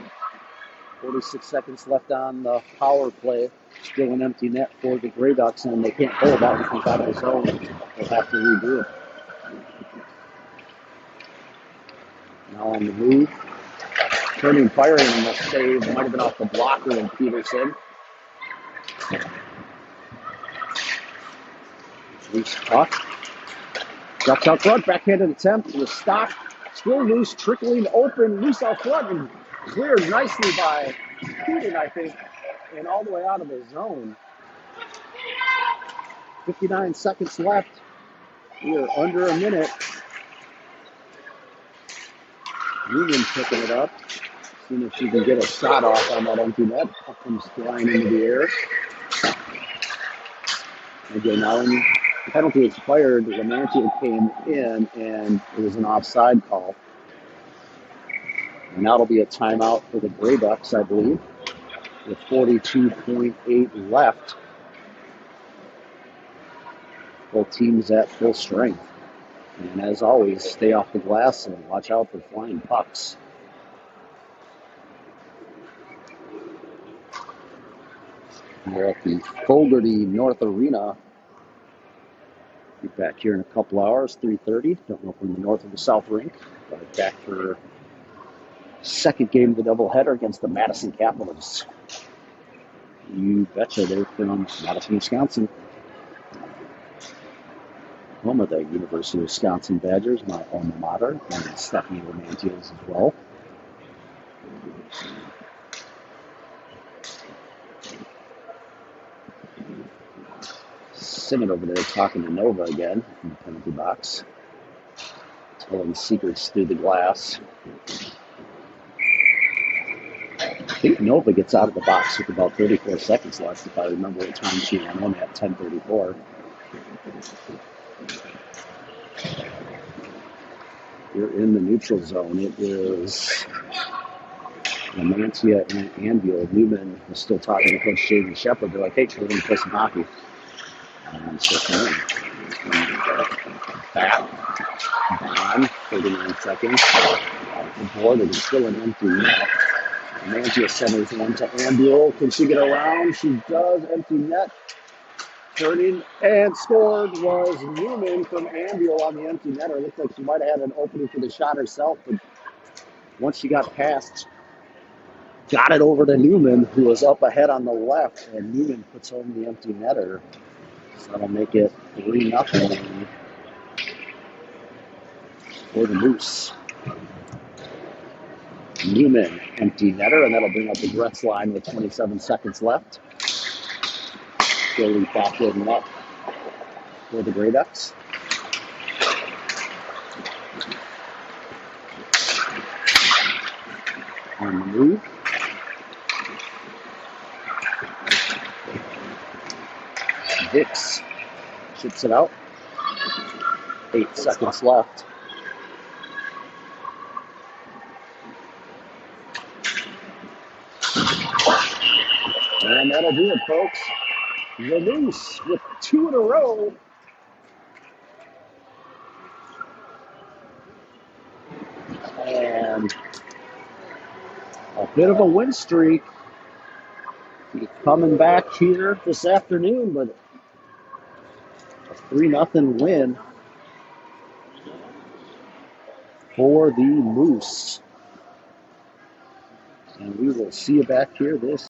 46 seconds left on the power play. Still an empty net for the Grey Ducks, and they can't hold that one comes out of the zone. They'll have to redo it. Now on the move. Turning, firing, and the save might have been off the blocker in Peterson. Loose puck. Ducks out front, backhanded attempt was stopped. Still loose, trickling open, loose out front, and cleared nicely by Peden, I think, and all the way out of the zone. 59 seconds left. We are under a minute. Newman picking it up. Seeing if she can get a shot off on that empty net. Puck comes flying into the air. Again, now when the penalty expired, Lamantia came in, and it was an offside call. And that'll be a timeout for the Grey Ducks, I believe, with 42.8 left. Both teams at full strength. And as always, stay off the glass and watch out for flying pucks. We're at the Fogarty North Arena. Be back here in a couple hours, 3:30. Don't know if we're in the north or the south rink. But back for second game of the doubleheader against the Madison Capitals. You betcha they're from Madison, Wisconsin. Home of the University of Wisconsin Badgers, my alma mater, and Stephanie Lamantia's as well. Simmons over there talking to Nova again in the penalty box. Telling secrets through the glass. I think Nova gets out of the box with about 34 seconds left, if I remember what time she went home at 10:34. You're in the neutral zone. It is Lamantia and Anvil. Newman is still talking to Coach Jaden Shepard. They're like, hey, we're going to play some hockey. And so back on 39 seconds. The board is still an empty net. Lamantia centers one to Anvil. Can she get around? She does. Empty net. Turning and scored was Newman from Anvil on the empty netter. Looked like she might have had an opening for the shot herself, but once she got past, got it over to Newman, who was up ahead on the left, and Newman puts home the empty netter. So that'll make it 3-0 for the Moose. Newman, empty netter, and that'll bring up the Gretz line with 27 seconds left. Philly back in net for the Grey Ducks. On the move. Dix ships it out. 8 seconds left. And that'll do it, folks. The Moose with 2 in a row. And a bit of a win streak coming back here this afternoon, but a 3-0 win for the Moose. And we will see you back here this